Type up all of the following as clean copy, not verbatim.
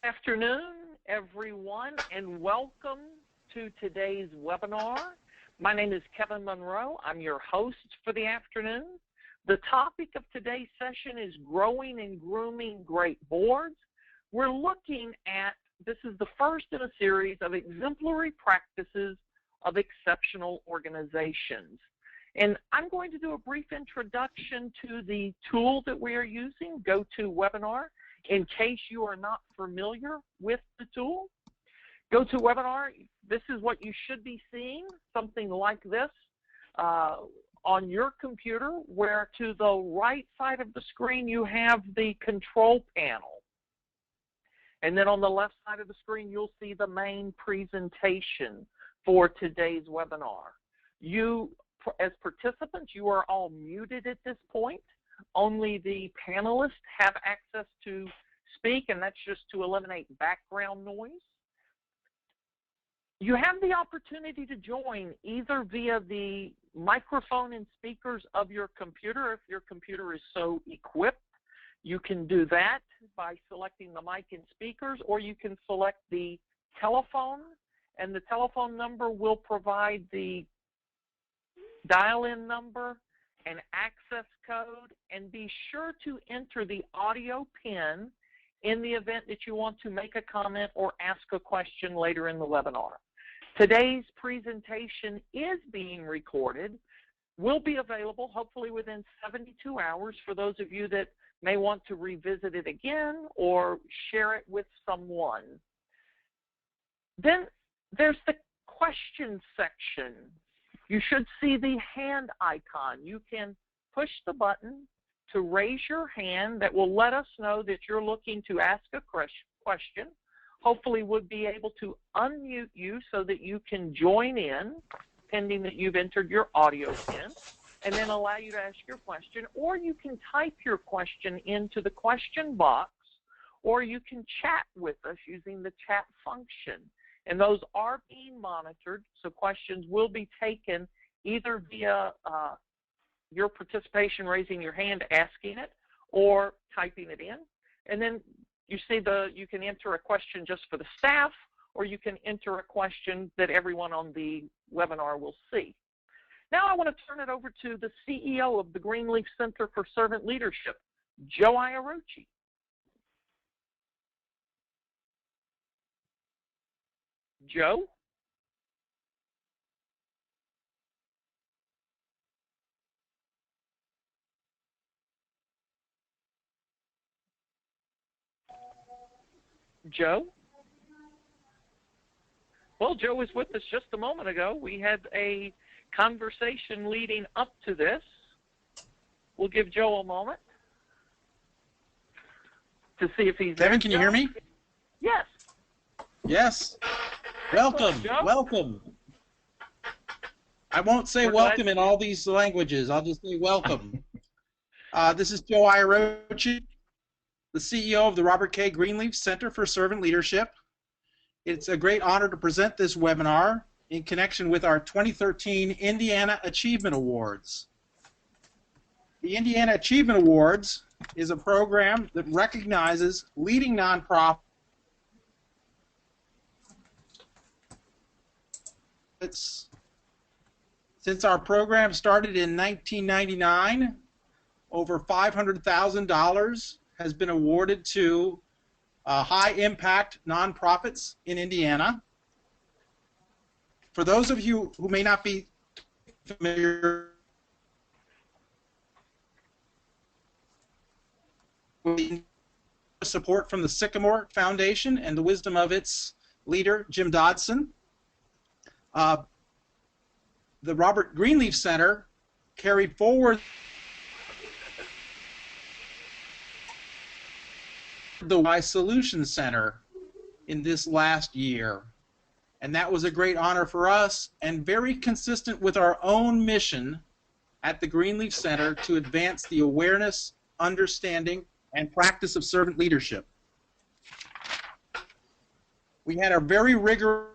Afternoon, everyone, and welcome to today's webinar. My name is Kevin Monroe. I'm your host for the afternoon. The topic of today's session is growing and grooming great boards. We're looking at, this is the first in a series of exemplary practices of exceptional organizations. And I'm going to do a brief introduction to the tool that we are using, GoToWebinar, in case you are not familiar with the tool. GoToWebinar, this is what you should be seeing, something like this on your computer, where to the right side of the screen you have the control panel. And then on the left side of the screen you'll see the main presentation for today's webinar. You, as participants, you are all muted at this point. Only the panelists have access to speak, and that's just to eliminate background noise. You have the opportunity to join either via the microphone and speakers of your computer. If your computer is so equipped, you can do that by selecting the mic and speakers, or you can select the telephone, and the telephone number will provide the dial-in number and access code, and be sure to enter the audio pin in the event that you want to make a comment or ask a question later in the webinar. Today's presentation is being recorded, will be available hopefully within 72 hours for those of you that may want to revisit it again or share it with someone. Then there's the question section. You should see the hand icon. You can push the button to raise your hand. That will let us know that you're looking to ask a question. Hopefully we'll be able to unmute you so that you can join in, pending that you've entered your audio pin, and then allow you to ask your question. Or you can type your question into the question box, or you can chat with us using the chat function. And those are being monitored, so questions will be taken either via your participation, raising your hand, asking it, or typing it in. And then you see you can enter a question just for the staff, or you can enter a question that everyone on the webinar will see. Now I want to turn it over to the CEO of the Greenleaf Center for Servant Leadership, Joe Iarocci. Joe? Joe? Well, Joe was with us just a moment ago. We had a conversation leading up to this. We'll give Joe a moment to see if he's there. Kevin, can you hear me? Yes. Yes. Welcome. Welcome. I won't say welcome in all these languages. I'll just say welcome. This is Joe Iarocci, the CEO of the Robert K. Greenleaf Center for Servant Leadership. It's a great honor to present this webinar in connection with our 2013 Indiana Achievement Awards. The Indiana Achievement Awards is a program that recognizes leading nonprofits since our program started in 1999. Over $500,000 has been awarded to high-impact nonprofits in Indiana. For those of you who may not be familiar with support from the Sycamore Foundation and the wisdom of its leader, Jim Dodson, the Robert Greenleaf Center carried forward the Y Solutions Center in this last year. And that was a great honor for us and very consistent with our own mission at the Greenleaf Center to advance the awareness, understanding, and practice of servant leadership. We had a very rigorous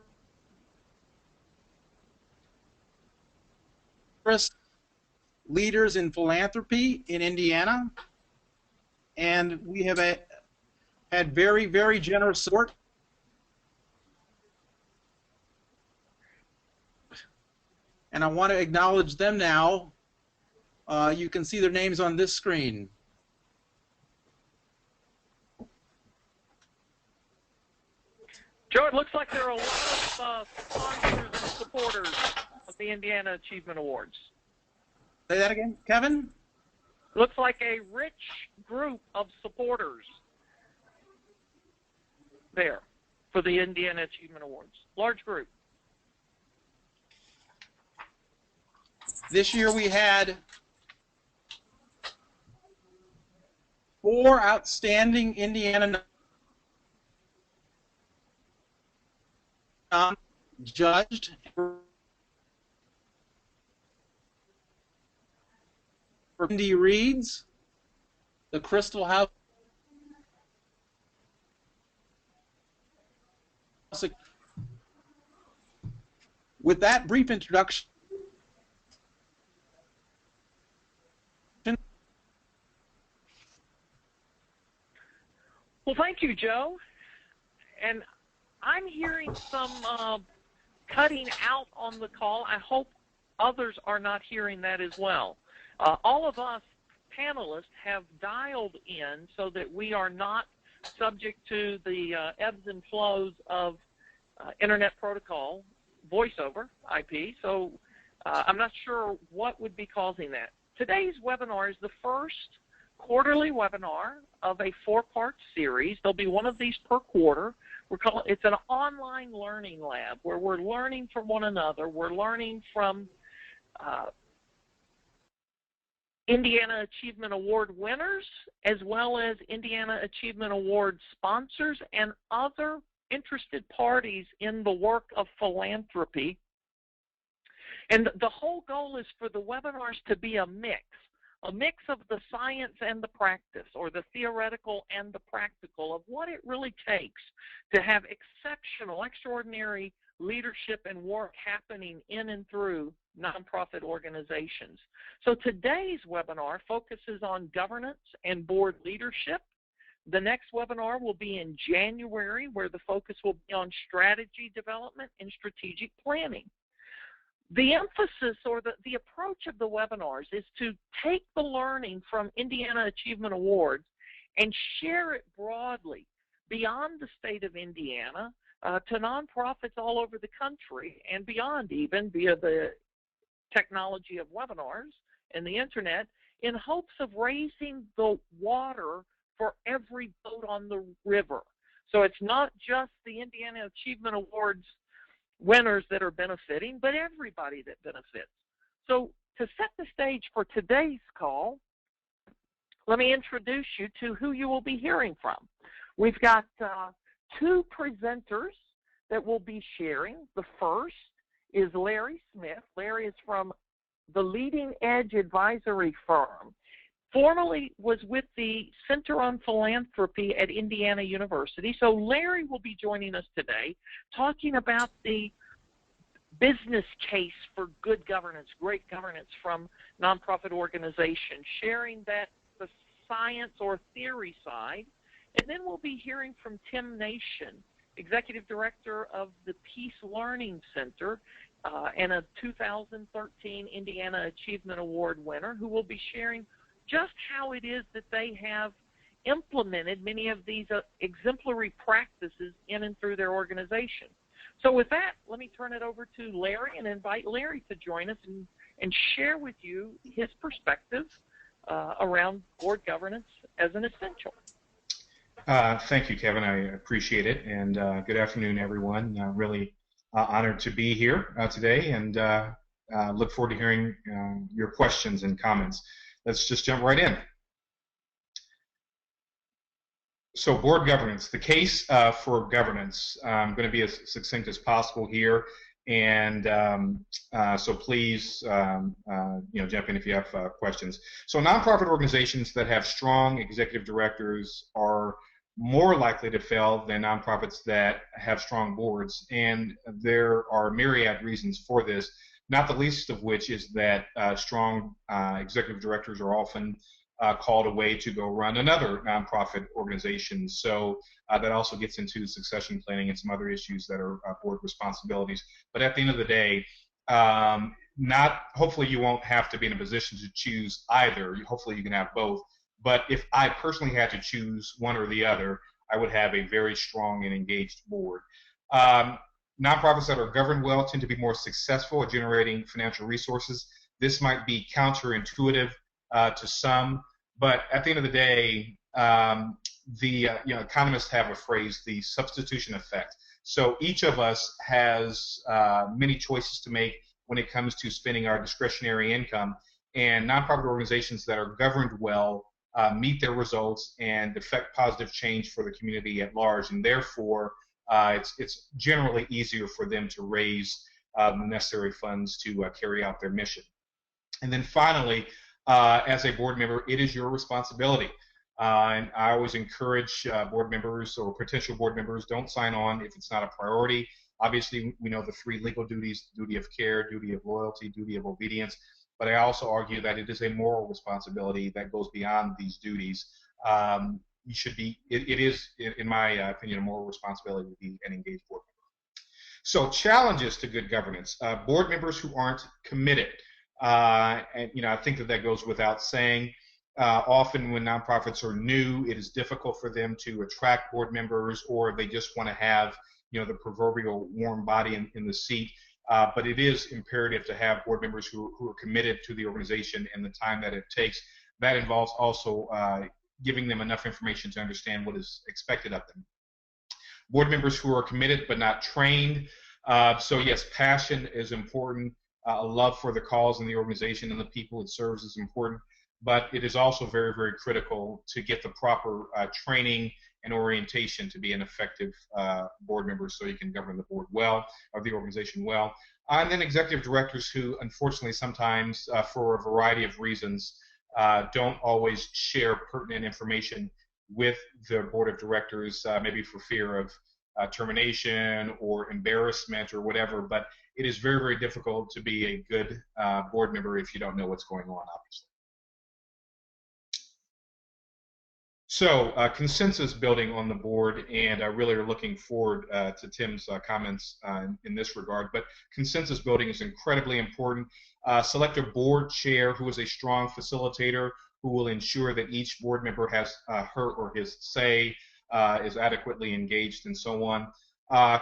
leaders in philanthropy in Indiana, and we have had very, very generous support. And I want to acknowledge them now. You can see their names on this screen. Joe, it looks like there are a lot of sponsors and supporters of the Indiana Achievement Awards. Say that again, Kevin? Looks like a rich group of supporters there for the Indiana Achievement Awards. Large group. This year we had 4 outstanding Indiana judged. Indy Reads, the Crystal House. With that brief introduction, well, thank you, Joe. And I'm hearing some cutting out on the call. I hope others are not hearing that as well. All of us panelists have dialed in so that we are not subject to the ebbs and flows of Internet Protocol voice over IP. So I'm not sure what would be causing that. Today's webinar is the first quarterly webinar of a 4-part series. There'll be one of these per quarter. It's an online learning lab where we're learning from one another. We're learning from Indiana Achievement Award winners, as well as Indiana Achievement Award sponsors and other interested parties in the work of philanthropy. And the whole goal is for the webinars to be a mix of the science and the practice, or the theoretical and the practical, of what it really takes to have exceptional, extraordinary leadership and work happening in and through nonprofit organizations. So today's webinar focuses on governance and board leadership. The next webinar will be in January, where the focus will be on strategy development and strategic planning. The emphasis, or the approach of the webinars, is to take the learning from Indiana Achievement Awards and share it broadly beyond the state of Indiana to nonprofits all over the country and beyond, even via the technology of webinars and the internet, in hopes of raising the water for every boat on the river. So it's not just the Indiana Achievement Awards winners that are benefiting, but everybody that benefits. So to set the stage for today's call, let me introduce you to who you will be hearing from. We've got 2 presenters that will be sharing. The first is Larry Smith. Larry is from the Leading Edge Advisory Firm. Formerly was with the Center on Philanthropy at Indiana University. So Larry will be joining us today talking about the business case for good governance, great governance from nonprofit organizations, sharing that the science or theory side. And then we'll be hearing from Tim Nation, Executive Director of the Peace Learning Center and a 2013 Indiana Achievement Award winner, who will be sharing just how it is that they have implemented many of these exemplary practices in and through their organization. So with that, let me turn it over to Larry and invite Larry to join us and share with you his perspective around board governance as an essential. Thank you, Kevin. I appreciate it. And good afternoon, everyone. Really honored to be here today, and look forward to hearing your questions and comments. Let's just jump right in. So board governance, the case for governance. I'm going to be as succinct as possible here, and so please jump in if you have questions. So nonprofit organizations that have strong executive directors are more likely to fail than nonprofits that have strong boards, and there are myriad reasons for this, not the least of which is that strong executive directors are often called away to go run another nonprofit organization. So that also gets into succession planning and some other issues that are board responsibilities. But at the end of the day, hopefully you won't have to be in a position to choose either. Hopefully you can have both. But if I personally had to choose one or the other, I would have a very strong and engaged board. Nonprofits that are governed well tend to be more successful at generating financial resources. This might be counterintuitive to some, but at the end of the day, economists have a phrase, the substitution effect. So each of us has many choices to make when it comes to spending our discretionary income, and nonprofit organizations that are governed well meet their results and affect positive change for the community at large, and therefore it's generally easier for them to raise the necessary funds to carry out their mission. And then finally, as a board member, it is your responsibility. And I always encourage board members or potential board members, don't sign on if it's not a priority. Obviously, we know the 3 legal duties: duty of care, duty of loyalty, duty of obedience. But I also argue that it is a moral responsibility that goes beyond these duties. You should be, it is, in my opinion, a moral responsibility to be an engaged board member. So challenges to good governance: board members who aren't committed. And I think that goes without saying. Often when nonprofits are new, it is difficult for them to attract board members, or they just want to have the proverbial warm body in the seat. But it is imperative to have board members who are committed to the organization and the time that it takes. That involves also giving them enough information to understand what is expected of them. Board members who are committed but not trained. So yes, passion is important. A love for the cause and the organization and the people it serves is important. But it is also very, very critical to get the proper training and orientation to be an effective board member, so you can govern the board well, or the organization well. And then executive directors who, unfortunately, sometimes for a variety of reasons, don't always share pertinent information with the board of directors, maybe for fear of termination or embarrassment or whatever. But it is very, very difficult to be a good board member if you don't know what's going on, obviously. So consensus building on the board, and I really are looking forward to Tim's comments in this regard, but consensus building is incredibly important. Select a board chair who is a strong facilitator, who will ensure that each board member has her or his say, is adequately engaged, and so on.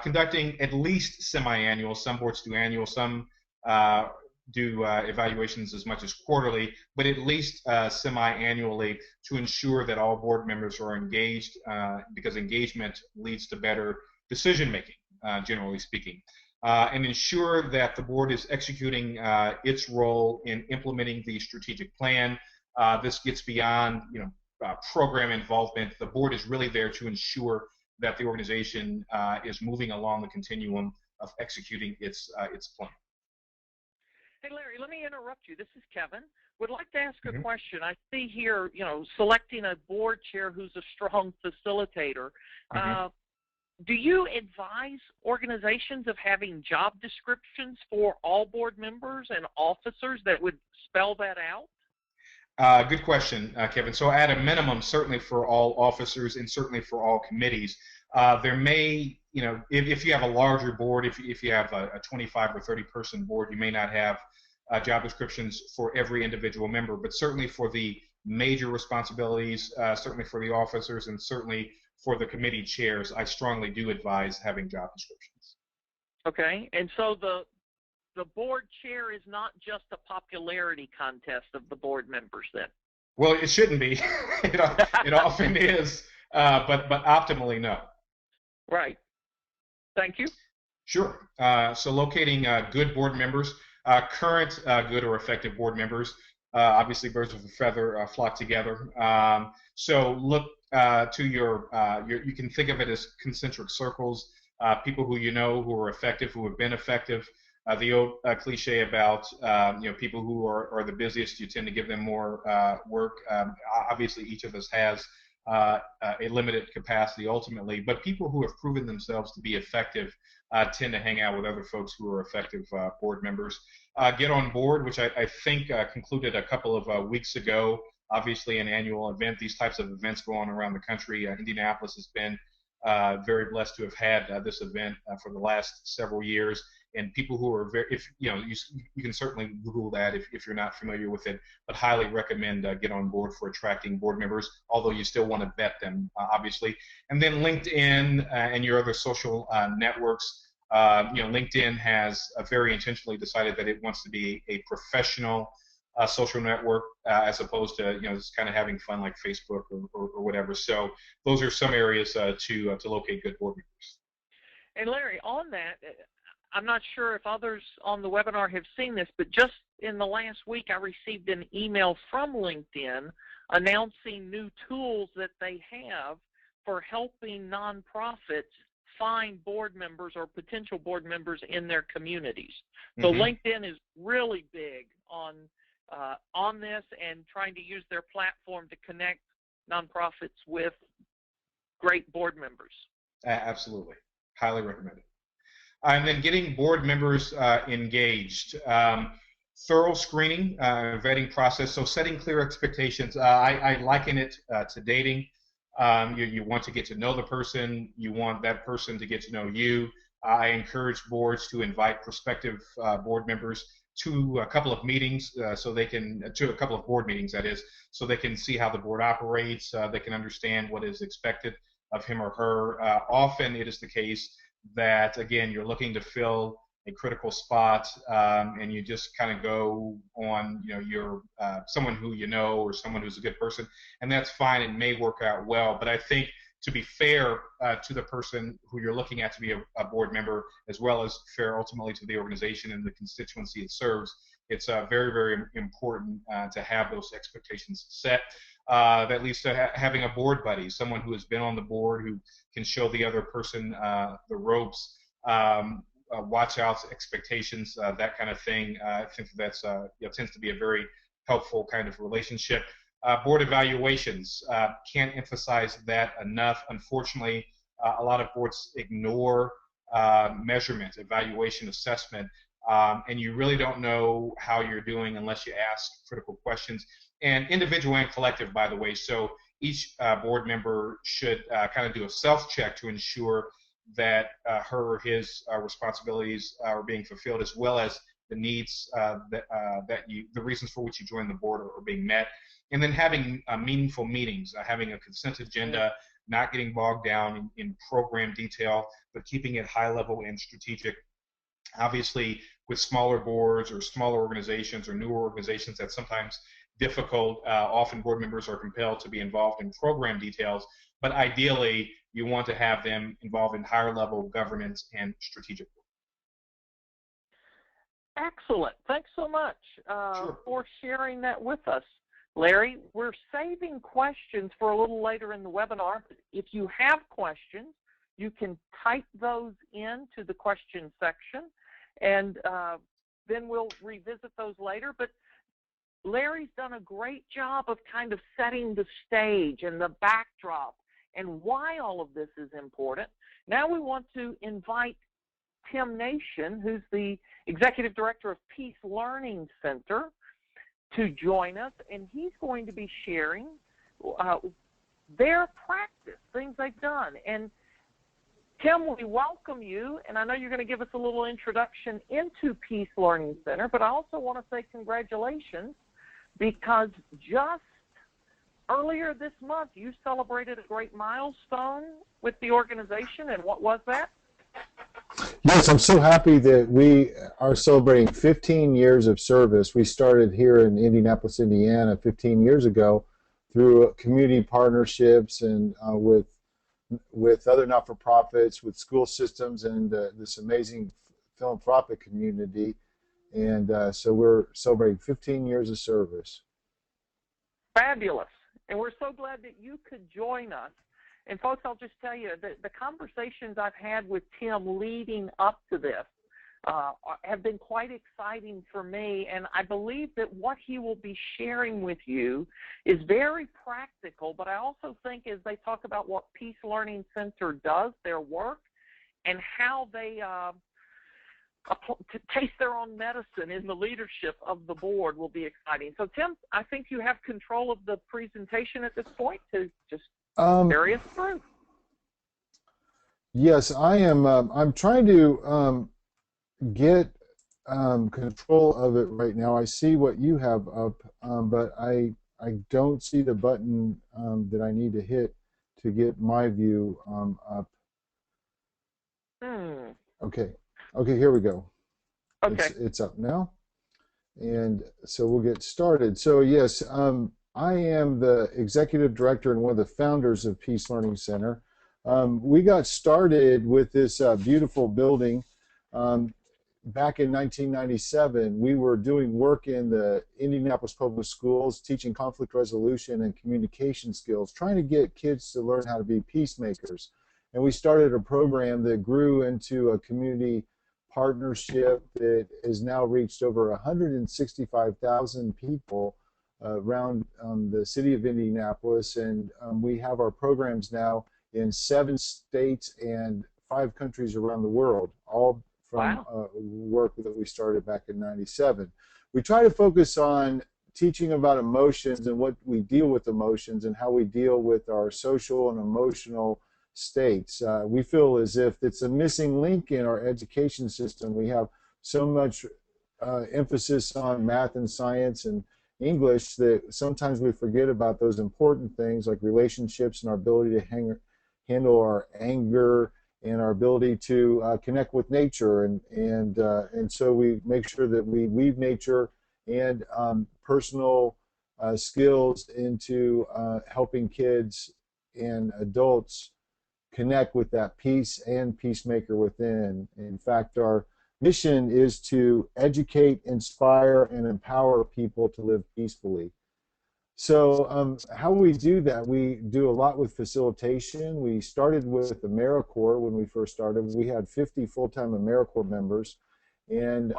Conducting at least semi-annual, some boards do annual, some do evaluations as much as quarterly, but at least semi-annually, to ensure that all board members are engaged, because engagement leads to better decision-making, generally speaking. And ensure that the board is executing its role in implementing the strategic plan. This gets beyond program involvement. The board is really there to ensure that the organization is moving along the continuum of executing its plan. Hey, Larry, let me interrupt you. This is Kevin. Would like to ask a question. I see here, selecting a board chair who's a strong facilitator. Do you advise organizations of having job descriptions for all board members and officers that would spell that out? Good question, Kevin. So at a minimum, certainly for all officers and certainly for all committees, there may, if you have a larger board, if you have a 25 or 30 person board, you may not have job descriptions for every individual member, but certainly for the major responsibilities, certainly for the officers, and certainly for the committee chairs, I strongly do advise having job descriptions. Okay, and so the board chair is not just a popularity contest of the board members then? Well, it shouldn't be. It often is, but optimally, no. Right. Thank you. Sure. So locating good board members, current good or effective board members, obviously birds of a feather flock together. So look to you can think of it as concentric circles, people who who are effective, who have been effective. The old cliche about people who are the busiest, you tend to give them more work. Obviously, each of us has a limited capacity ultimately, but people who have proven themselves to be effective tend to hang out with other folks who are effective board members. Get on board, which I think concluded a couple of weeks ago obviously an annual event. These types of events go on around the country. Indianapolis has been very blessed to have had this event for the last several years. And people who are very, if you know, you can certainly Google that if you're not familiar with it, but highly recommend get on board for attracting board members, although you still want to vet them, obviously. And then LinkedIn and your other social networks. LinkedIn has very intentionally decided that it wants to be a professional social network as opposed to just kind of having fun like Facebook or whatever. So those are some areas to locate good board members. And Larry, on that, I'm not sure if others on the webinar have seen this, but just in the last week I received an email from LinkedIn announcing new tools that they have for helping nonprofits find board members or potential board members in their communities. So LinkedIn is really big on this and trying to use their platform to connect nonprofits with great board members. Absolutely. Highly recommended. And then getting board members engaged. Thorough screening, vetting process, so setting clear expectations. I liken it to dating. You want to get to know the person. You want that person to get to know you. I encourage boards to invite prospective board members to a couple of meetings to a couple of board meetings, that is, so they can see how the board operates. They can understand what is expected of him or her. Often it is the case that, again, you're looking to fill a critical spot, and you just kind of go on, you're someone who you know or someone who's a good person, and that's fine. It may work out well, but I think to be fair to the person who you're looking at to be a board member, as well as fair ultimately to the organization and the constituency it serves, it's very, very important to have those expectations set. That leads to having a board buddy, someone who has been on the board who can show the other person the ropes, watch out expectations, that kind of thing. I think that's tends to be a very helpful kind of relationship. Board evaluations, can't emphasize that enough. Unfortunately, a lot of boards ignore measurement, evaluation, assessment, and you really don't know how you're doing unless you ask critical questions. And individual and collective, by the way. So each board member should kind of do a self-check to ensure that her or his responsibilities are being fulfilled, as well as the needs the reasons for which you joined the board are being met. And then having meaningful meetings, having a consent agenda, not getting bogged down in program detail, but keeping it high level and strategic. Obviously, with smaller boards or smaller organizations or newer organizations, that's sometimes difficult. Often board members are compelled to be involved in program details, but ideally you want to have them involved in higher level governance and strategic work. Excellent. Thanks so much for sharing that with us, Larry. We're saving questions for a little later in the webinar. If you have questions, you can type those into the question section, and then we'll revisit those later. But Larry's done a great job of kind of setting the stage and the backdrop and why all of this is important. Now we want to invite Tim Nation, who's the Executive Director of Peace Learning Center, to join us, and he's going to be sharing their practice, things they've done. And Tim, we welcome you, and I know you're going to give us a little introduction into Peace Learning Center, but I also want to say congratulations, because just earlier this month you celebrated a great milestone with the organization, and what was that? Yes, I'm so happy that we are celebrating 15 years of service. We started here in Indianapolis, Indiana 15 years ago through community partnerships and with other not-for-profits, with school systems, and this amazing philanthropic community. And so we're celebrating 15 years of service. Fabulous. And we're so glad that you could join us. And folks, I'll just tell you that the conversations I've had with Tim leading up to this have been quite exciting for me, and I believe that what he will be sharing with you is very practical, but I also think as they talk about what Peace Learning Center does, their work, and how they to taste their own medicine in the leadership of the board will be exciting. So, Tim, I think you have control of the presentation at this point to just carry us through. Yes, I am. I'm trying to get control of it right now. I see what you have up, but I don't see the button that I need to hit to get my view up. Okay. Okay, here we go. Okay. It's up now. And so we'll get started. So yes, I am the executive director and one of the founders of Peace Learning Center. We got started with this beautiful building back in 1997. We were doing work in the Indianapolis Public Schools, teaching conflict resolution and communication skills, trying to get kids to learn how to be peacemakers. And we started a program that grew into a community partnership that has now reached over 165,000 people around the city of Indianapolis, and we have our programs now in 7 states and 5 countries around the world, all from work that we started back in '97. We try to focus on teaching about emotions and what we deal with emotions and how we deal with our social and emotional states. We feel as if it's a missing link in our education system. We have so much emphasis on math and science and English that sometimes we forget about those important things like relationships and our ability to handle our anger and our ability to connect with nature, and so we make sure that we weave nature and personal skills into helping kids and adults connect with that peace and peacemaker within. In fact, our mission is to educate, inspire, and empower people to live peacefully. So how we do that, we do a lot with facilitation. We started with AmeriCorps when we first started. We had 50 full-time AmeriCorps members, and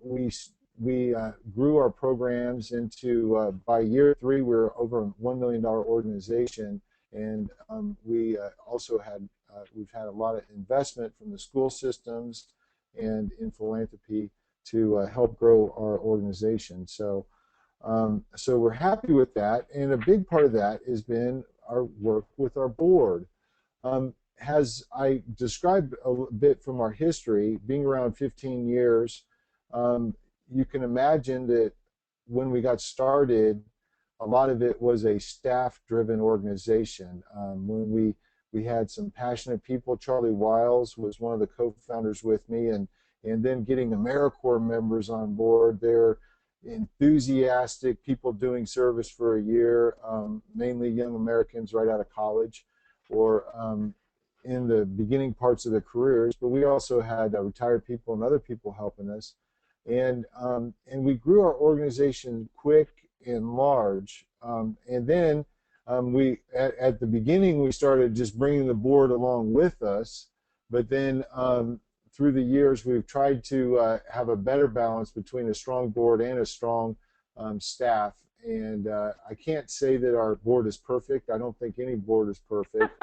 we grew our programs into, by year 3, we were over a $1 million organization, and we also had, we've had a lot of investment from the school systems and in philanthropy to help grow our organization. So so we're happy with that, and a big part of that has been our work with our board. As I described a bit from our history, being around 15 years, you can imagine that when we got started, a lot of it was a staff-driven organization. When we had some passionate people. Charlie Wiles was one of the co-founders with me, and then getting AmeriCorps members on board. They're enthusiastic people doing service for a year, mainly young Americans right out of college or in the beginning parts of their careers, but we also had retired people and other people helping us. And we grew our organization quick and large. And then at the beginning, we started just bringing the board along with us, but then through the years, we've tried to have a better balance between a strong board and a strong staff. And I can't say that our board is perfect. I don't think any board is perfect.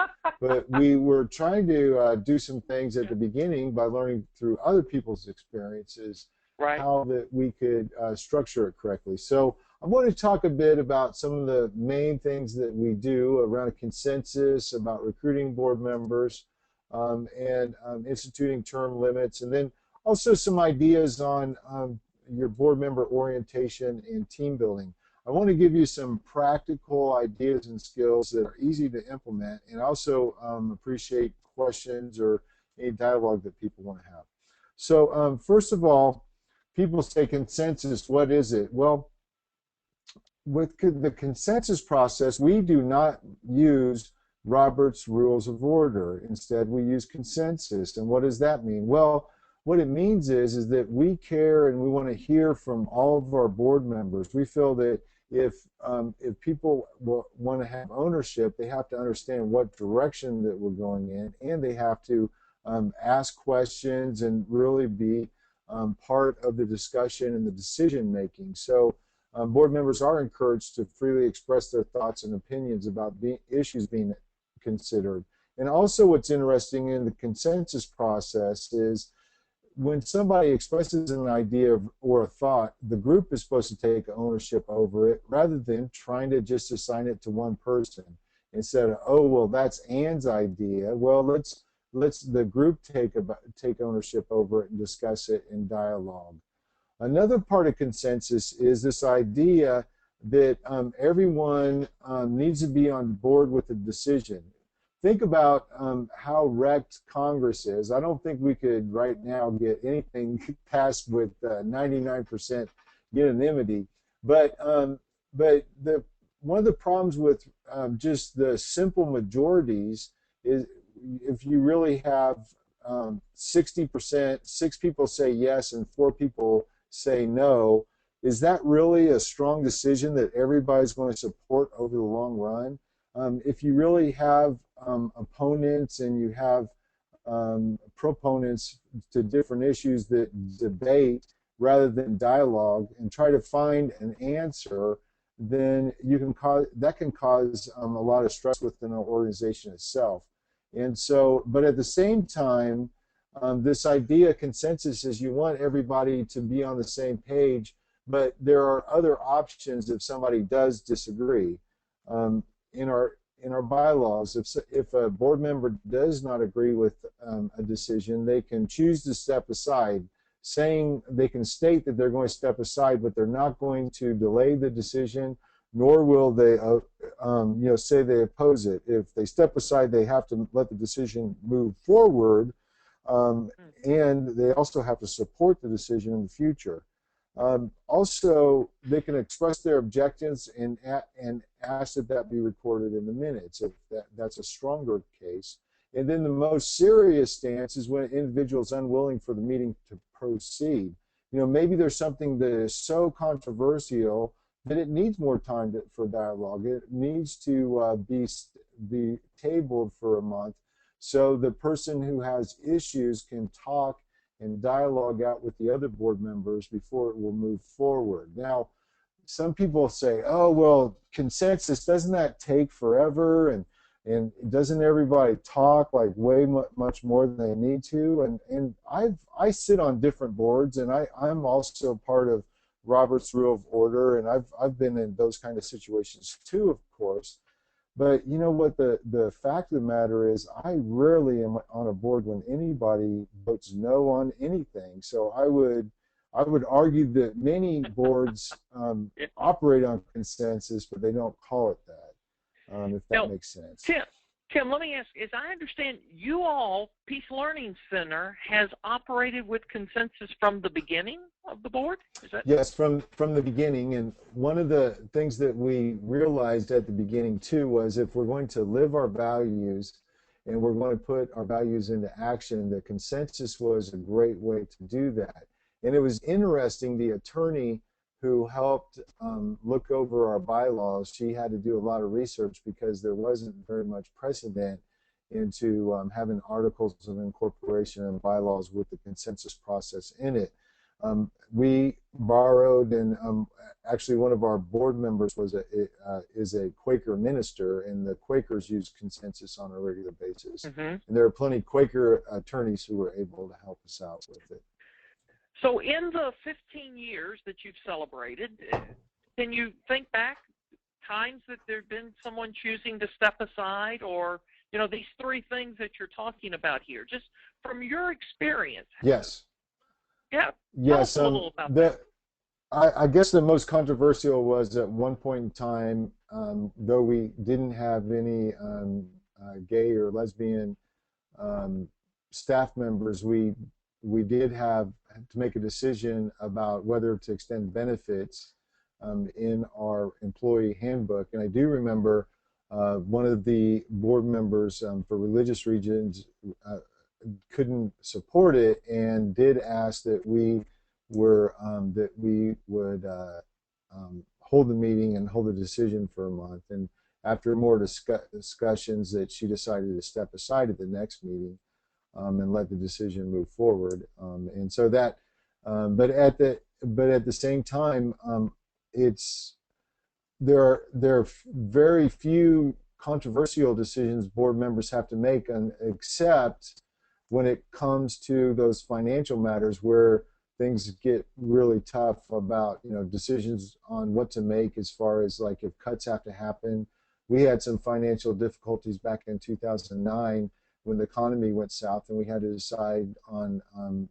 But we were trying to do some things at the beginning by learning through other people's experiences how that we could structure it correctly. So I want to talk a bit about some of the main things that we do around a consensus, about recruiting board members, and instituting term limits, and then also some ideas on your board member orientation and team building. I want to give you some practical ideas and skills that are easy to implement, and also appreciate questions or any dialogue that people want to have. So first of all, people say consensus, what is it? Well, with the consensus process, we do not use Robert's Rules of Order. Instead, we use consensus. And what does that mean? Well, what it means is that we care and we want to hear from all of our board members. We feel that if people want to have ownership, they have to understand what direction that we're going in, and they have to ask questions and really be part of the discussion and the decision making. So board members are encouraged to freely express their thoughts and opinions about issues being considered. And also what's interesting in the consensus process is when somebody expresses an idea or a thought, the group is supposed to take ownership over it rather than trying to just assign it to one person. Instead of, oh, well, that's Ann's idea. Well, let's the group take ownership over it and discuss it in dialogue. Another part of consensus is this idea that everyone needs to be on board with the decision. Think about how wrecked Congress is. I don't think we could right now get anything passed with 99% unanimity. But one of the problems with just the simple majorities is if you really have 60%, 6 people say yes and 4 people say no, is that really a strong decision that everybody's going to support over the long run? If you really have opponents and you have proponents to different issues that debate rather than dialogue and try to find an answer, then that can cause a lot of stress within an organization itself. And so, but at the same time, this idea of consensus is you want everybody to be on the same page, but there are other options if somebody does disagree. In our bylaws, if a board member does not agree with a decision, they can choose to step aside, saying they can state that they're going to step aside, but they're not going to delay the decision, nor will they say they oppose it. If they step aside, they have to let the decision move forward, and they also have to support the decision in the future. Also, they can express their objections and ask that that be recorded in the minutes if that's a stronger case. And then the most serious stance is when an individual is unwilling for the meeting to proceed. Maybe there's something that is so controversial that it needs more time for dialogue. It needs to be tabled for a month so the person who has issues can talk and dialogue out with the other board members before it will move forward. Now, some people say, oh, well, consensus, doesn't that take forever? And doesn't everybody talk like way much more than they need to? And I sit on different boards, and I'm also part of Robert's Rule of Order, and I've been in those kind of situations too, of course. But you know what, the fact of the matter is I rarely am on a board when anybody votes no on anything. So I would argue that many boards operate on consensus, but they don't call it that, if that makes sense. Tim, let me ask, as I understand, you all, Peace Learning Center, has operated with consensus from the beginning of the board? Is that... Yes, from the beginning. And one of the things that we realized at the beginning, too, was if we're going to live our values and we're going to put our values into action, the consensus was a great way to do that. And it was interesting, the attorney who helped look over our bylaws, she had to do a lot of research because there wasn't very much precedent into having articles of incorporation and bylaws with the consensus process in it. We borrowed, and actually one of our board members is a Quaker minister, and the Quakers use consensus on a regular basis. And there are plenty of Quaker attorneys who were able to help us out with it. So in the 15 years that you've celebrated, can you think back times that there's been someone choosing to step aside, or these 3 things that you're talking about here, just from your experience? Yes. Yeah. Yes. Tell us a little about that. I guess the most controversial was at one point in time, though we didn't have any gay or lesbian staff members, we did have to make a decision about whether to extend benefits in our employee handbook. And I do remember one of the board members for religious regions couldn't support it and did ask that we would hold the meeting and hold the decision for a month. And after more discussions, that she decided to step aside at the next meeting and let the decision move forward. And so that, but at the same time, there are very few controversial decisions board members have to make, except when it comes to those financial matters where things get really tough about, decisions on what to make as far as like if cuts have to happen. We had some financial difficulties back in 2009 when the economy went south and we had to decide on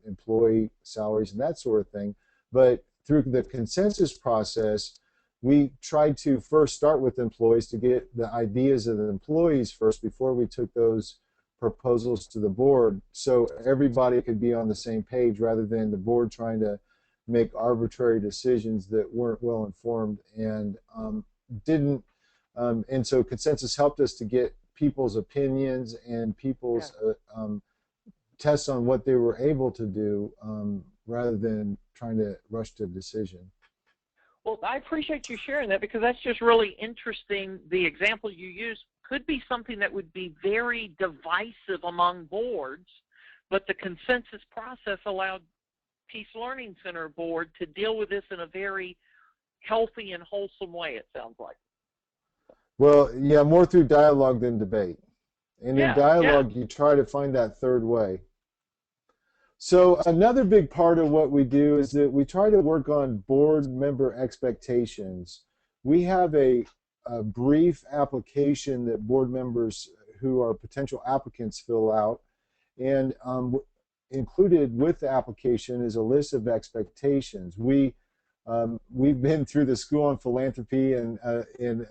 employee salaries and that sort of thing. But through the consensus process, we tried to first start with employees to get the ideas of the employees first before we took those proposals to the board, so everybody could be on the same page rather than the board trying to make arbitrary decisions that weren't well informed and didn't. And so consensus helped us to get people's opinions and people's tests on what they were able to do rather than trying to rush to a decision. Well, I appreciate you sharing that because that's just really interesting. The example you use could be something that would be very divisive among boards, but the consensus process allowed Peace Learning Center board to deal with this in a very healthy and wholesome way, it sounds like. Well, yeah, more through dialogue than debate. And in dialogue, you try to find that third way. So another big part of what we do is that we try to work on board member expectations. We have a brief application that board members who are potential applicants fill out, and included with the application is a list of expectations. We've been through the School on Philanthropy, and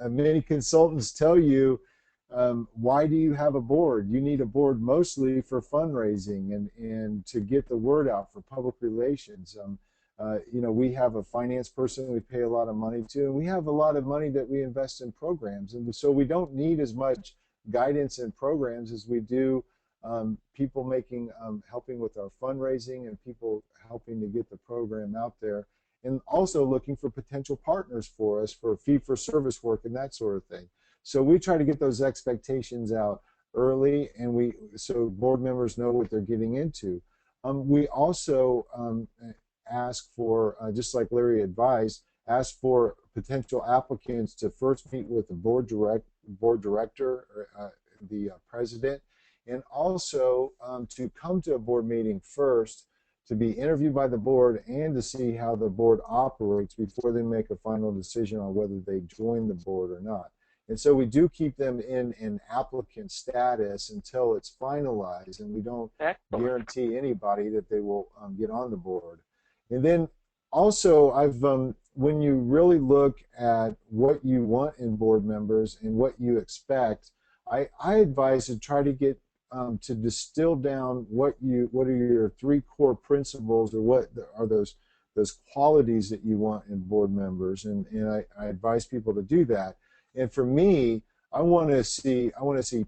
many consultants tell you, why do you have a board? You need a board mostly for fundraising and to get the word out for public relations. We have a finance person we pay a lot of money to, and we have a lot of money that we invest in programs. And so we don't need as much guidance and programs as we do people helping with our fundraising and people helping to get the program out there, and also looking for potential partners for us for fee-for-service work and that sort of thing. So we try to get those expectations out early, and so board members know what they're getting into. We also ask for, just like Larry advised, ask for potential applicants to first meet with the board director, or, the president, and also to come to a board meeting first to be interviewed by the board and to see how the board operates before they make a final decision on whether they join the board or not. And so we do keep them in an applicant status until it's finalized, and we don't guarantee anybody that they will get on the board. And then also, when you really look at what you want in board members and what you expect, I advise to try to get to distill down what are your 3 core principles, or what are those qualities that you want in board members, and I advise people to do that. And for me, I want to see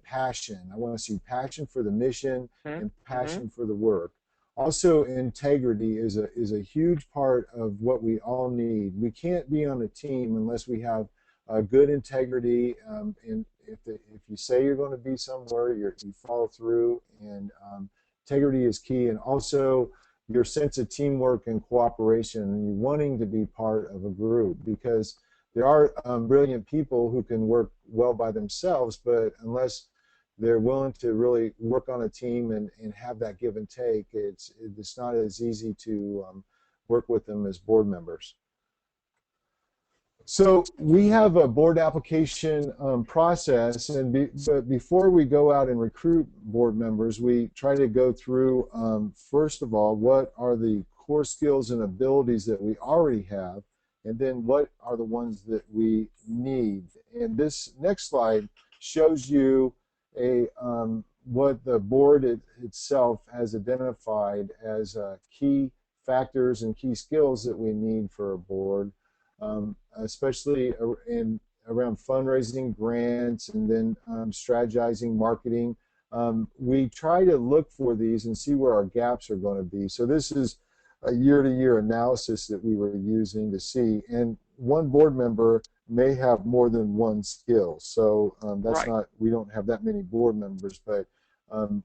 passion. I want to see passion for the mission and passion for the work. Also, integrity is a huge part of what we all need. We can't be on a team unless we have good integrity. And if you say you're going to be somewhere, you follow through. And integrity is key. And also your sense of teamwork and cooperation, and you wanting to be part of a group, because there are brilliant people who can work well by themselves, but unless they're willing to really work on a team and have that give and take, it's not as easy to work with them as board members. So we have a board application process, but before we go out and recruit board members, we try to go through, first of all, what are the core skills and abilities that we already have, and then what are the ones that we need. And this next slide shows you what the board itself has identified as key factors and key skills that we need for a board, especially around fundraising, grants, and then strategizing, marketing. We try to look for these and see where our gaps are going to be. So this is a year-to-year analysis that we were using to see, and one board member may have more than one skill. So that's not, we don't have that many board members, but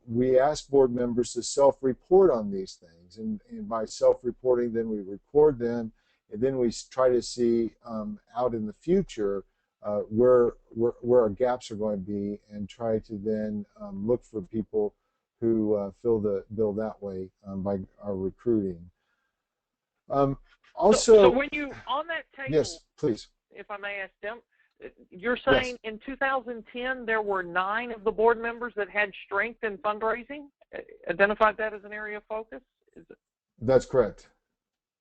we ask board members to self-report on these things, and by self-reporting, then we record them, and then we try to see out in the future where our gaps are going to be, and try to then look for people who fill the bill that way by our recruiting. Also, so when you on that table, yes, please. If I may ask them, you're saying yes. in 2010 there were 9 of the board members that had strength in fundraising, identified that as an area of focus? Is it? That's correct.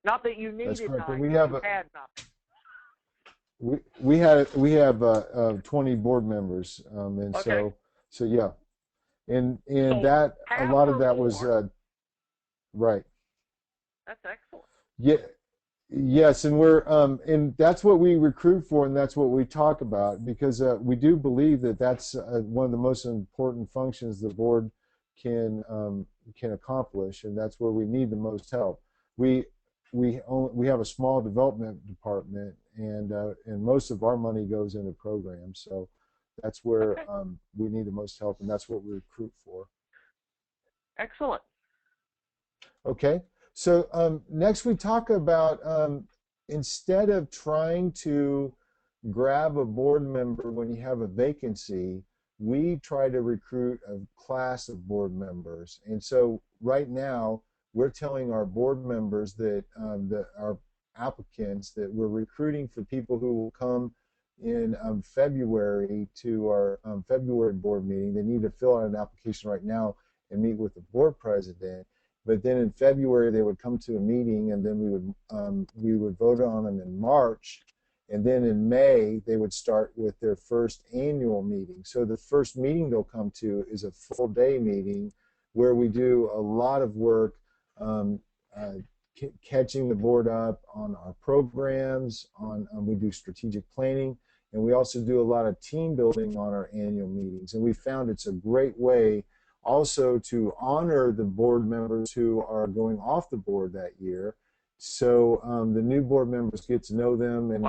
Not that you needed 9, but you had 9. We have 20 board members, and okay. so yeah, and so that a lot of that more. was right. That's excellent. Yeah. Yes, and and that's what we recruit for, and that's what we talk about, because we do believe that that's one of the most important functions the board can accomplish, and that's where we need the most help. We have a small development department, and most of our money goes into programs, so that's where we need the most help, and that's what we recruit for. Excellent. Okay. So next we talk about instead of trying to grab a board member when you have a vacancy, we try to recruit a class of board members. And so right now we're telling our board members that, our applicants, that we're recruiting for people who will come in February to our February board meeting. They need to fill out an application right now and meet with the board president. But then in February they would come to a meeting, and then we would vote on them in March, and then in May they would start with their first annual meeting. So the first meeting they'll come to is a full day meeting where we do a lot of work catching the board up on our programs, we do strategic planning, and we also do a lot of team building on our annual meetings. And we found it's a great way also to honor the board members who are going off the board that year. So the new board members get to know them, and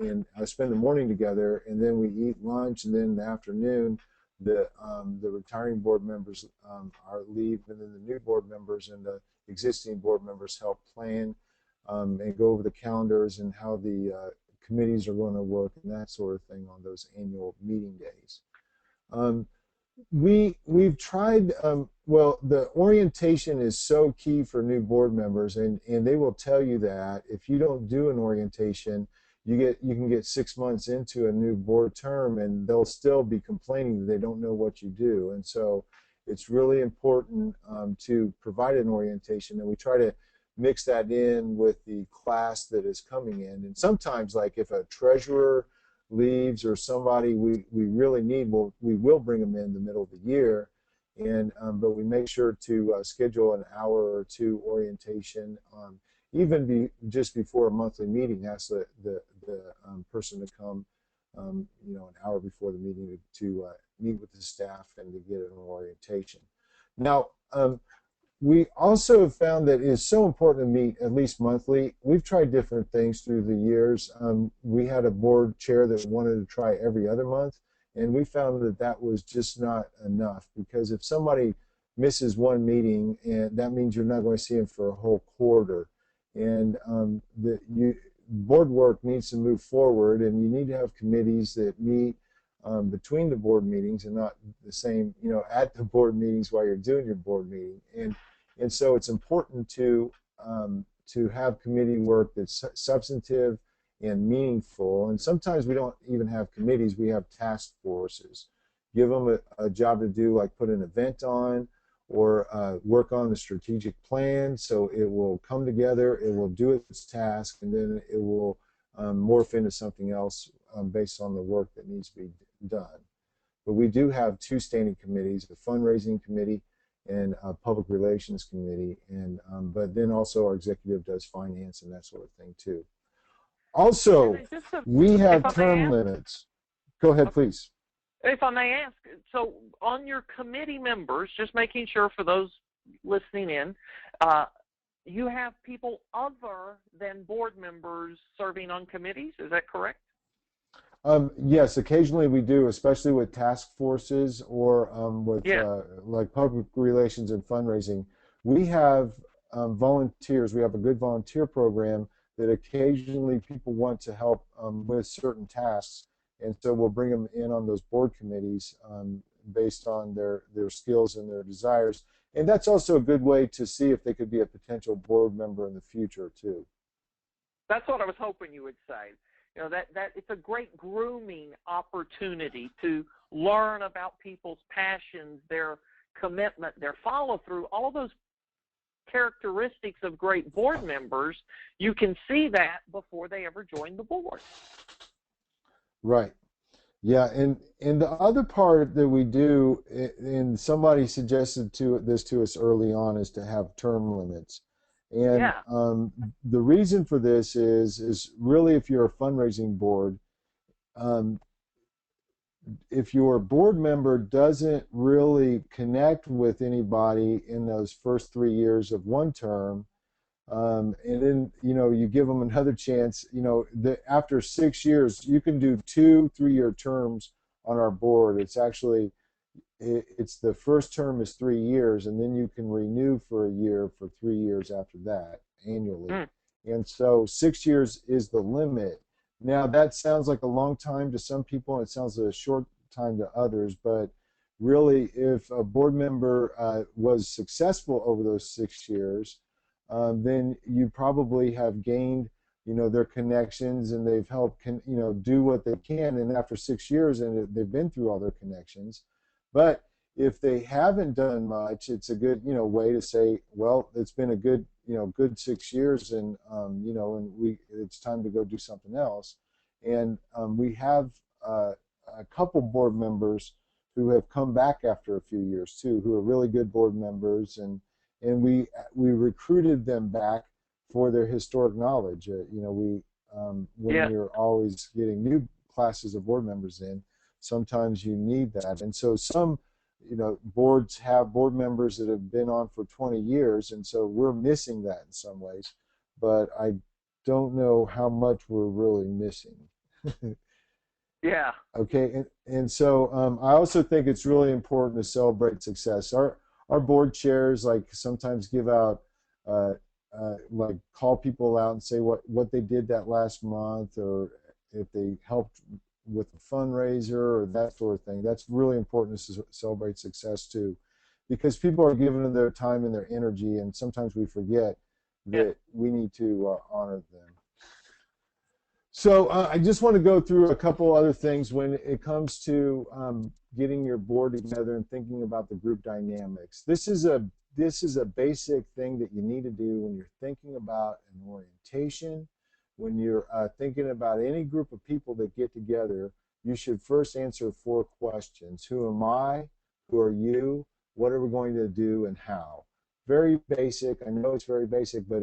and spend the morning together, and then we eat lunch, and then in the afternoon the retiring board members are leave, and then the new board members and the existing board members help plan and go over the calendars and how the committees are going to work and that sort of thing on those annual meeting days. We've tried, well, the orientation is so key for new board members, and they will tell you that if you don't do an orientation, you can get 6 months into a new board term and they'll still be complaining that they don't know what you do. And so it's really important to provide an orientation, and we try to mix that in with the class that is coming in. And sometimes, like if a treasurer leaves or somebody we really need, we will bring them in the middle of the year, and but we make sure to schedule an hour or two orientation, even just before a monthly meeting. Ask the person to come an hour before the meeting to meet with the staff and to get an orientation. Now we also have found that it is so important to meet at least monthly. We've tried different things through the years. We had a board chair that wanted to try every other month, and we found that that was just not enough, because if somebody misses one meeting, and that means you're not going to see them for a whole quarter. And board work needs to move forward, and you need to have committees that meet between the board meetings and not the same, at the board meetings while you're doing your board meeting. And so it's important to have committee work that's substantive and meaningful. And sometimes we don't even have committees, we have task forces. Give them a job to do, like put an event on, or work on the strategic plan, so it will come together, it will do its task, and then it will morph into something else based on the work that needs to be done. But we do have 2 standing committees, a fundraising committee and a public relations committee, and but then also our executive does finance and that sort of thing too. Also, we have term limits. Go ahead, please. If I may ask, so on your committee members, just making sure for those listening in, you have people other than board members serving on committees, is that correct? Yes, occasionally we do, especially with task forces or with like public relations and fundraising. We have volunteers. We have a good volunteer program that occasionally people want to help with certain tasks, and so we'll bring them in on those board committees based on their skills and their desires. and that's also a good way to see if they could be a potential board member in the future too. That's what I was hoping you would say. You know, that it's a great grooming opportunity to learn about people's passions, their commitment, their follow-through, all those characteristics of great board members. You can see that before they ever join the board. Right. Yeah, and the other part that we do, and somebody suggested this to us early on, is to have term limits. And yeah. The reason for this is really, if you're a fundraising board, if your board member doesn't really connect with anybody in those first 3 years of one term, and then you give them another chance, after 6 years you can do 2 3-year terms on our board. It's actually it's the first term is 3 years, and then you can renew for a year for 3 years after that annually. And so 6 years is the limit. Now that sounds like a long time to some people, and it sounds like a short time to others, but really, if a board member was successful over those 6 years, then you probably have gained, their connections, and they've helped, do what they can. And after 6 years, and they've been through all their connections. But if they haven't done much, it's a good, way to say, well, it's been a good, good 6 years, and it's time to go do something else. And we have a couple board members who have come back after a few years too, who are really good board members, and we recruited them back for their historic knowledge. When you're always getting new classes of board members in, sometimes you need that. And so some, boards have board members that have been on for 20 years, and so we're missing that in some ways. But I don't know how much we're really missing. Yeah. Okay, and so I also think it's really important to celebrate success. Our board chairs sometimes give out, call people out and say what they did that last month, or if they helped with a fundraiser or that sort of thing. That's really important to celebrate success too, because people are giving their time and their energy, and sometimes we forget that we need to honor them. So I just want to go through a couple other things when it comes to getting your board together and thinking about the group dynamics. This is a basic thing that you need to do when you're thinking about an orientation. When you're thinking about any group of people that get together, you should first answer 4 questions. Who am I? Who are you? What are we going to do, and how? Very basic. I know it's very basic, but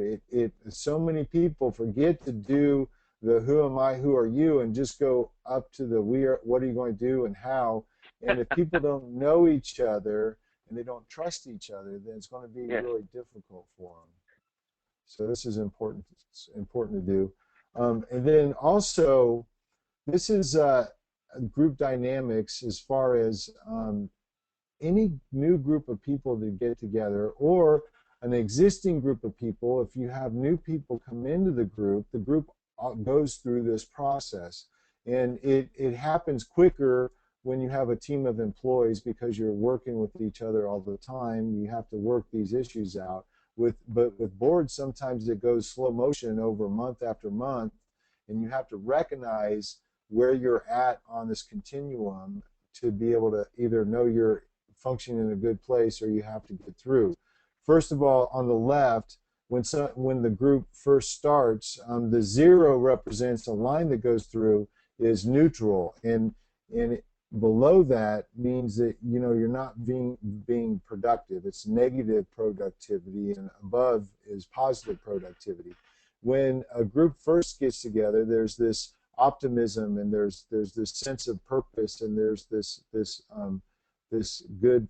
so many people forget to do the who am I, who are you, and just go up to the what are you going to do and how. And if people don't know each other and they don't trust each other, then it's going to be really difficult for them. So this is important. It's important to do. And then also, this is group dynamics as far as any new group of people to get together, or an existing group of people. If you have new people come into the group goes through this process, and it happens quicker when you have a team of employees, because you're working with each other all the time. You have to work these issues out. But with boards, sometimes it goes slow motion over month after month, and you have to recognize where you're at on this continuum to be able to either know you're functioning in a good place, or you have to get through. First of all, on the left, when the group first starts, the 0 represents a line that goes through is neutral, and below that means that you're not being productive. It's negative productivity, and above is positive productivity. When a group first gets together, there's this optimism, and there's this sense of purpose, and there's this good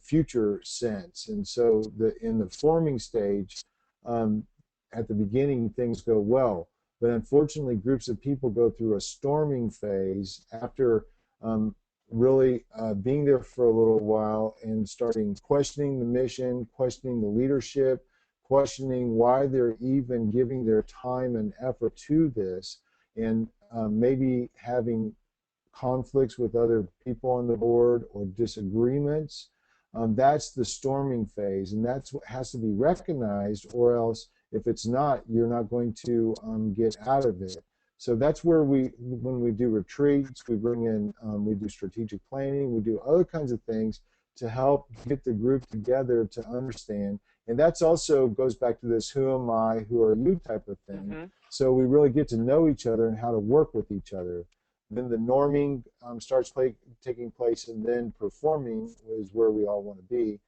future sense. And so in the forming stage, at the beginning, things go well, but unfortunately groups of people go through a storming phase after really being there for a little while and starting questioning the mission, questioning the leadership, questioning why they're even giving their time and effort to this, and maybe having conflicts with other people on the board or disagreements. that's the storming phase, and that's what has to be recognized, or else if it's not, you're not going to get out of it. So that's where when we do retreats, we bring in, we do strategic planning, we do other kinds of things to help get the group together to understand. And that's also goes back to this who am I, who are you type of thing. Mm-hmm. So we really get to know each other and how to work with each other. Then the norming starts taking place, and then performing is where we all want to be,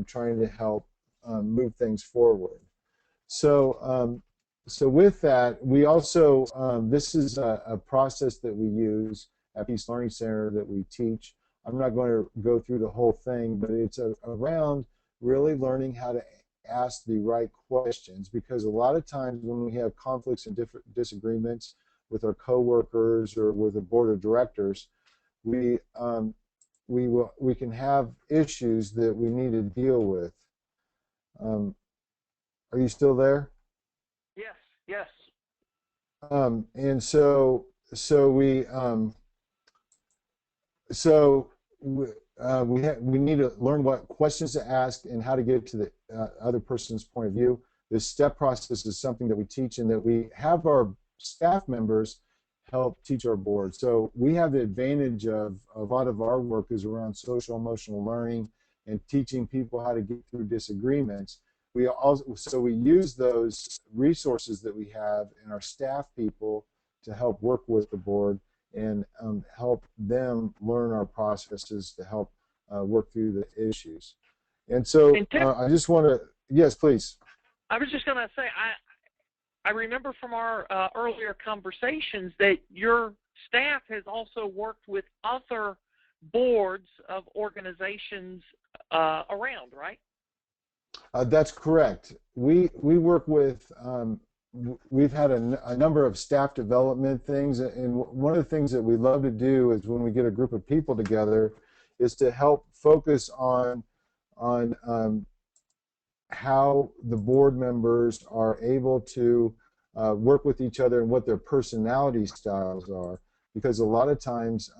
trying to help move things forward. So, so with that, we also, this is a process that we use at Peace Learning Center that we teach. I'm not going to go through the whole thing, but it's around really learning how to ask the right questions, because a lot of times when we have conflicts and different disagreements with our coworkers or with the board of directors, we can have issues that we need to deal with. Are you still there? Yes, yes. And so we need to learn what questions to ask and how to get to the other person's point of view. This step process is something that we teach and that we have our staff members help teach our board. So we have the advantage of a lot of our work is around social emotional learning and teaching people how to get through disagreements. So we use those resources that we have in our staff people to help work with the board and help them learn our processes to help work through the issues. And so I just want to, yes, please. I was just going to say, I remember from our earlier conversations that your staff has also worked with other boards of organizations around, right? That's correct. We work with, we've had a number of staff development things, and one of the things that we love to do is when we get a group of people together is to help focus on how the board members are able to work with each other and what their personality styles are, because a lot of times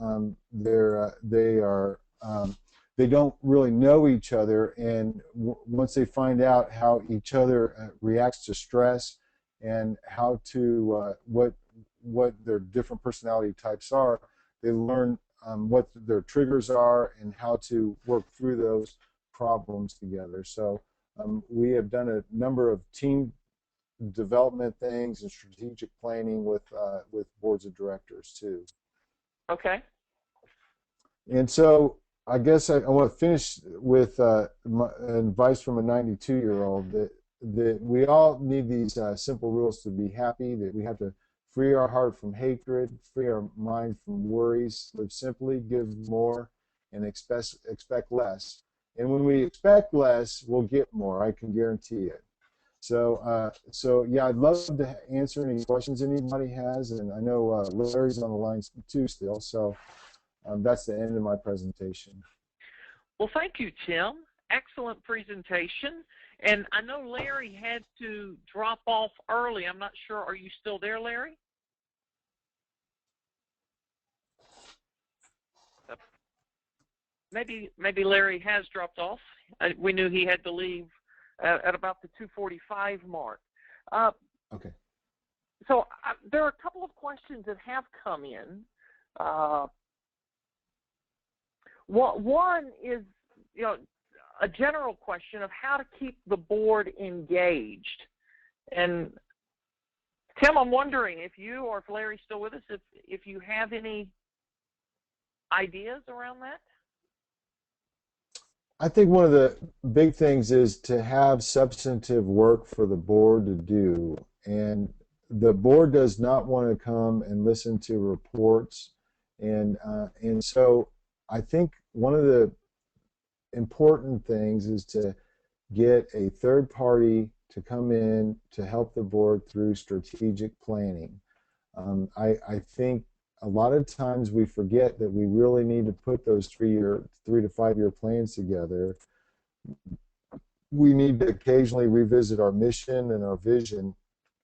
they don't really know each other, and once they find out how each other reacts to stress and how to what their different personality types are, they learn what their triggers are and how to work through those problems together. So we have done a number of team development things and strategic planning with boards of directors too. Okay. And so I guess I want to finish with advice from a 92-year-old that we all need these simple rules to be happy, that we have to free our heart from hatred, free our mind from worries, live simply, give more, and expect less. And when we expect less, we'll get more, I can guarantee it. So, yeah, I'd love to answer any questions anybody has, and I know Larry's on the line too still, so that's the end of my presentation. Well, thank you, Tim. Excellent presentation. And I know Larry had to drop off early. I'm not sure. Are you still there, Larry? Maybe Larry has dropped off. We knew he had to leave at about the 2:45 mark. Okay. So there are a couple of questions that have come in. One is, a general question of how to keep the board engaged. And Tim, I'm wondering if you or if Larry's still with us, if you have any ideas around that? I think one of the big things is to have substantive work for the board to do. And the board does not want to come and listen to reports. And so I think one of the important things is to get a third party to come in to help the board through strategic planning. I think a lot of times we forget that we really need to put those 3 to 5 year plans together. We need to occasionally revisit our mission and our vision,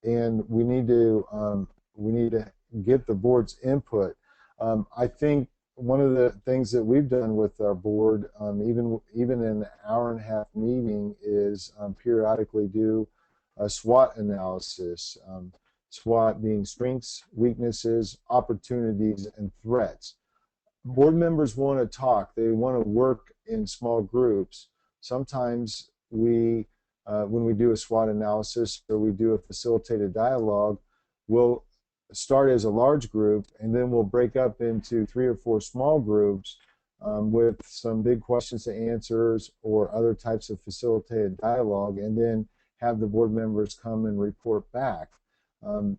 and we need to get the board's input. I think one of the things that we've done with our board, even in an hour-and-a-half meeting, is periodically do a SWOT analysis. SWOT being strengths, weaknesses, opportunities, and threats. Board members want to talk. They want to work in small groups. Sometimes we, when we do a SWOT analysis or we do a facilitated dialogue, we'll start as a large group, and then we'll break up into 3 or 4 small groups with some big questions to answers or other types of facilitated dialogue, and then have the board members come and report back.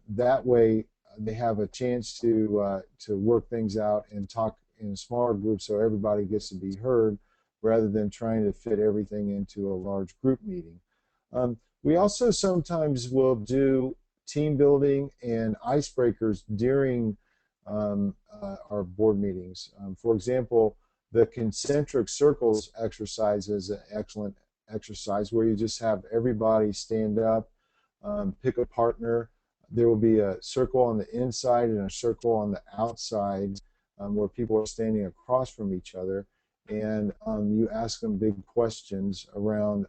That way, they have a chance to work things out and talk in smaller groups so everybody gets to be heard, rather than trying to fit everything into a large group meeting. We also sometimes will do team building and icebreakers during our board meetings. For example, the concentric circles exercise is an excellent exercise where you just have everybody stand up, pick a partner. There will be a circle on the inside and a circle on the outside where people are standing across from each other, and you ask them big questions around,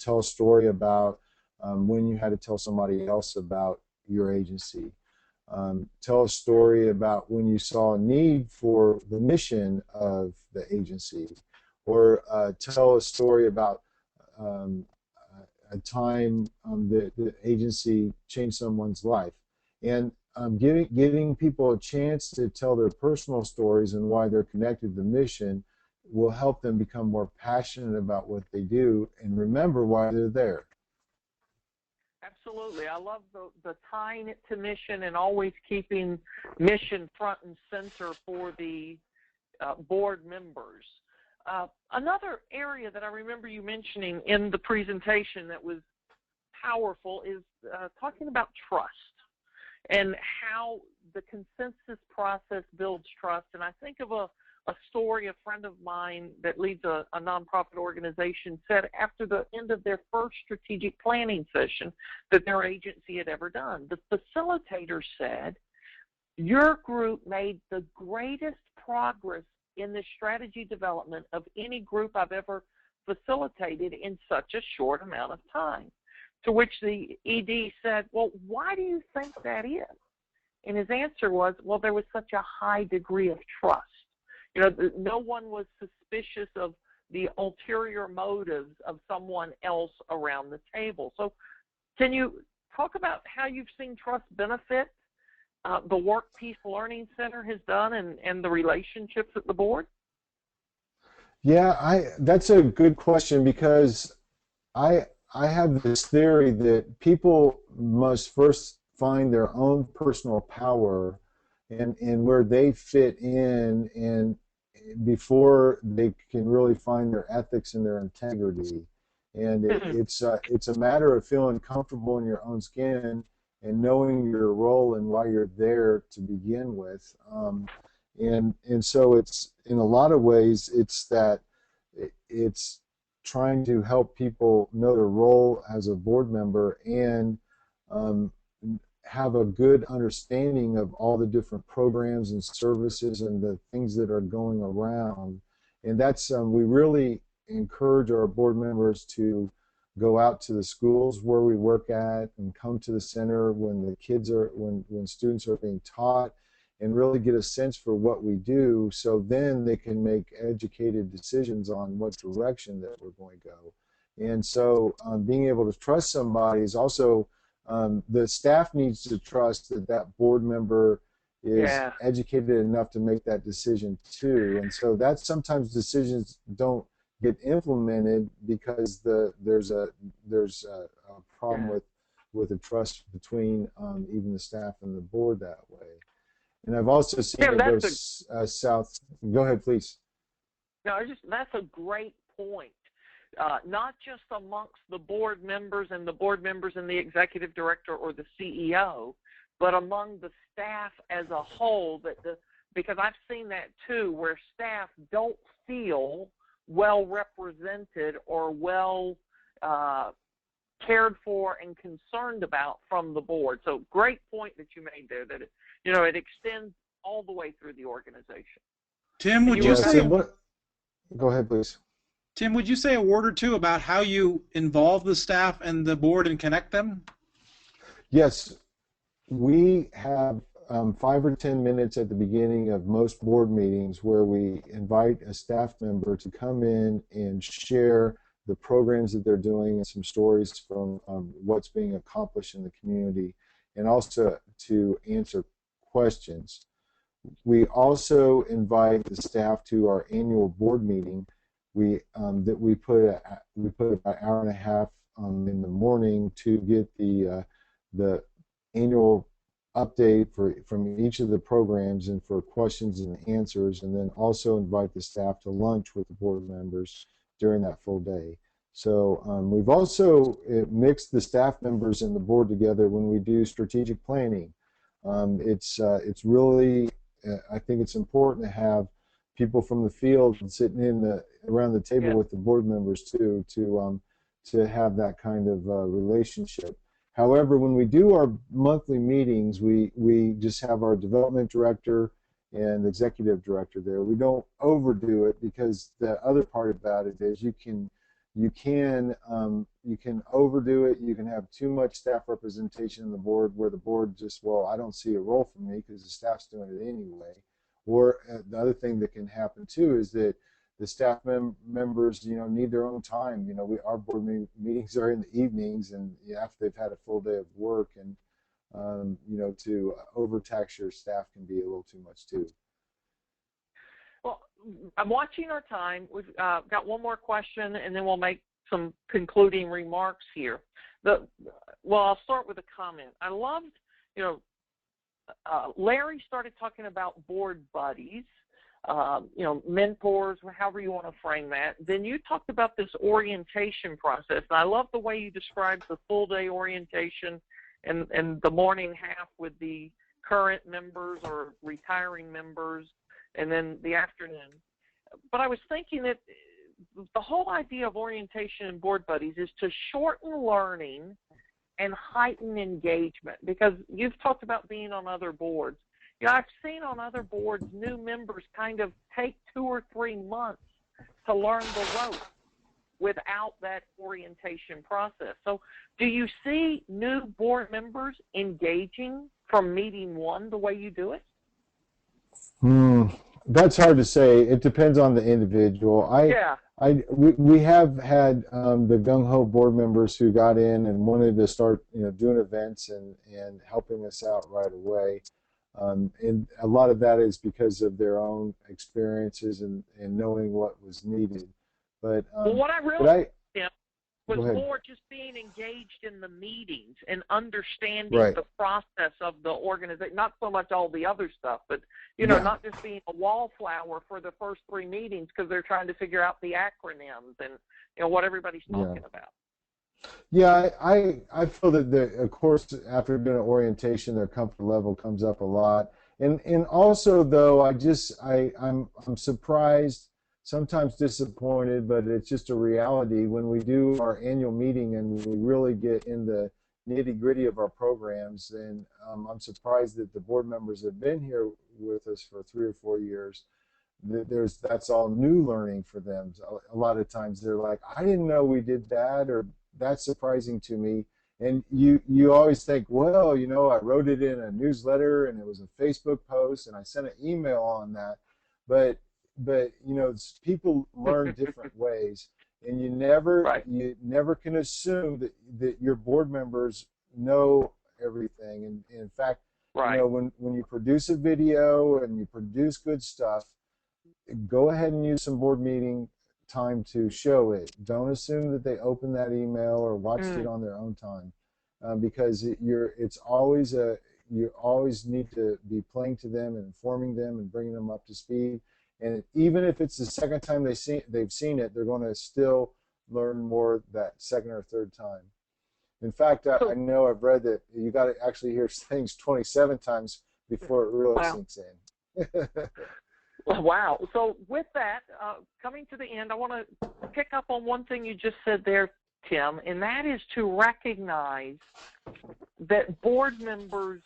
tell a story about when you had to tell somebody else about your agency. Tell a story about when you saw a need for the mission of the agency, or tell a story about a time that the agency changed someone's life. And giving people a chance to tell their personal stories and why they're connected to the mission will help them become more passionate about what they do and remember why they're there. Absolutely. I love the tying it to mission and always keeping mission front and center for the board members. Another area that I remember you mentioning in the presentation that was powerful is talking about trust and how the consensus process builds trust. And I think of a story a friend of mine that leads a nonprofit organization said after the end of their first strategic planning session that their agency had ever done. The facilitator said, "Your group made the greatest progress in the strategy development of any group I've ever facilitated in such a short amount of time." To which the ED said, "Well, why do you think that is?" And his answer was, "Well, there was such a high degree of trust. You know, no one was suspicious of the ulterior motives of someone else around the table." So can you talk about how you've seen trust benefit the work Peace Learning Center has done and the relationships at the board? Yeah, that's a good question, because I have this theory that people must first find their own personal power and where they fit in, and before they can really find their ethics and their integrity. And it's a matter of feeling comfortable in your own skin and knowing your role and why you're there to begin with. And so it's, in a lot of ways, it's trying to help people know their role as a board member and have a good understanding of all the different programs and services and the things that are going around. And that's we really encourage our board members to go out to the schools where we work at and come to the center when the kids are when students are being taught, and really get a sense for what we do, so then they can make educated decisions on what direction that we're going to go. And so being able to trust somebody is also, the staff needs to trust that that board member is educated enough to make that decision too. And so that sometimes decisions don't get implemented because there's a problem with the trust between even the staff and the board that way. And I've also seen it go south. Go ahead, please. No, that's a great point. Not just amongst the board members and the executive director or the CEO, but among the staff as a whole. Because I've seen that too, where staff don't feel well represented or well cared for and concerned about from the board. So great point that you made there, that it extends all the way through the organization. Tim, would you say? Go ahead, please. Tim, would you say a word or two about how you involve the staff and the board and connect them? Yes, we have 5 or 10 minutes at the beginning of most board meetings where we invite a staff member to come in and share the programs that they're doing and some stories from what's being accomplished in the community, and also to answer questions. We also invite the staff to our annual board meeting. We put about an hour and a half in the morning to get the annual update from each of the programs and for questions and answers, and then also invite the staff to lunch with the board members during that full day. So we've also mixed the staff members and the board together when we do strategic planning. It's really, I think it's important to have people from the field sitting around the table with the board members too, to have that kind of relationship. However, when we do our monthly meetings, we just have our development director and executive director there. We don't overdo it, because the other part about it is you can overdo it. You can have too much staff representation in the board where the board just, well, I don't see a role for me because the staff's doing it anyway. Or the other thing that can happen too is that the staff members, need their own time. Our board meetings are in the evenings, and after they've had a full day of work, and to overtax your staff can be a little too much too. Well, I'm watching our time. We've got one more question, and then we'll make some concluding remarks here. I'll start with a comment. I loved, Larry started talking about board buddies, mentors, however you want to frame that. Then you talked about this orientation process, and I love the way you described the full-day orientation and the morning half with the current members or retiring members, and then the afternoon. But I was thinking that the whole idea of orientation and board buddies is to shorten learning and heighten engagement, because you've talked about being on other boards. I've seen on other boards new members kind of take 2 or 3 months to learn the ropes without that orientation process. So do you see new board members engaging from meeting 1 the way you do it? That's hard to say. It depends on the individual. We have had the gung-ho board members who got in and wanted to start, doing events and helping us out right away. And a lot of that is because of their own experiences and knowing what was needed. But what I really was more just being engaged in the meetings and understanding the process of the organization, not so much all the other stuff, but not just being a wallflower for the first 3 meetings because they're trying to figure out the acronyms and what everybody's talking about. Yeah, I feel that of course after doing an orientation, their comfort level comes up a lot, and also though I'm surprised, sometimes disappointed, but it's just a reality when we do our annual meeting and we really get in the nitty-gritty of our programs. And I'm surprised that the board members have been here with us for 3 or 4 years. That's all new learning for them. A lot of times they're like, I didn't know we did that, or that's surprising to me. And you always think, well, I wrote it in a newsletter and it was a Facebook post and I sent an email on that. But people learn different ways, and you never can assume that your board members know everything. And in fact, when you produce a video and you produce good stuff, go ahead and use some board meeting time to show it. Don't assume that they opened that email or watched it on their own time, because you always need to be playing to them and informing them and bringing them up to speed. And even if it's the second time they've seen it, they're going to still learn more that second or third time. In fact, I know I've read that you got to actually hear things 27 times before it really sinks in. Wow. So with that, coming to the end, I want to pick up on one thing you just said there, Tim, and that is to recognize that board members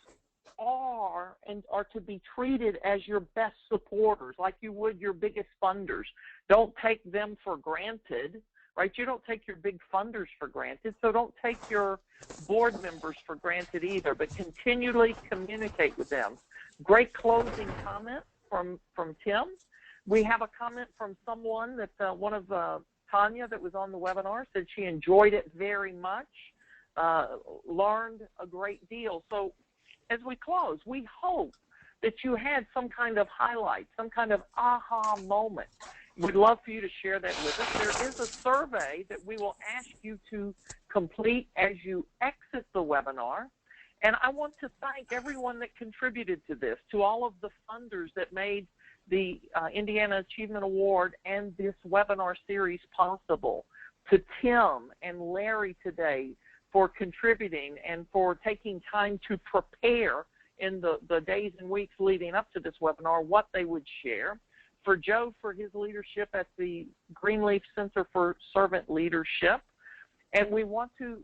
are and are to be treated as your best supporters, like you would your biggest funders. Don't take them for granted, right? You don't take your big funders for granted, so don't take your board members for granted either, but continually communicate with them. Great closing comment from Tim. We have a comment from someone that one of Tanya that was on the webinar said she enjoyed it very much, learned a great deal. So as we close, we hope that you had some kind of highlight, some kind of aha moment. We'd love for you to share that with us. There is a survey that we will ask you to complete as you exit the webinar. And I want to thank everyone that contributed to this, to all of the funders that made the Indiana Achievement Award and this webinar series possible, to Tim and Larry today for contributing and for taking time to prepare in the days and weeks leading up to this webinar what they would share, for Joe for his leadership at the Greenleaf Center for Servant Leadership. And we want to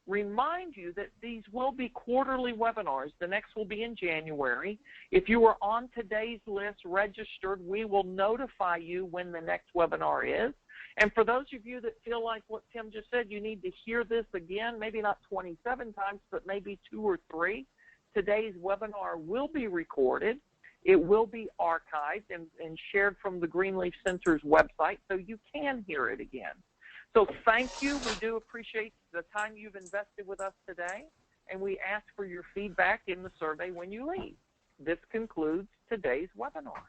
remind you that these will be quarterly webinars. The next will be in January. If you were on today's list registered, we will notify you when the next webinar is. And for those of you that feel like what Tim just said, you need to hear this again, maybe not 27 times, but maybe 2 or 3, today's webinar will be recorded. It will be archived and shared from the Greenleaf Center's website, so you can hear it again. So thank you. We do appreciate the time you've invested with us today, and we ask for your feedback in the survey when you leave. This concludes today's webinar.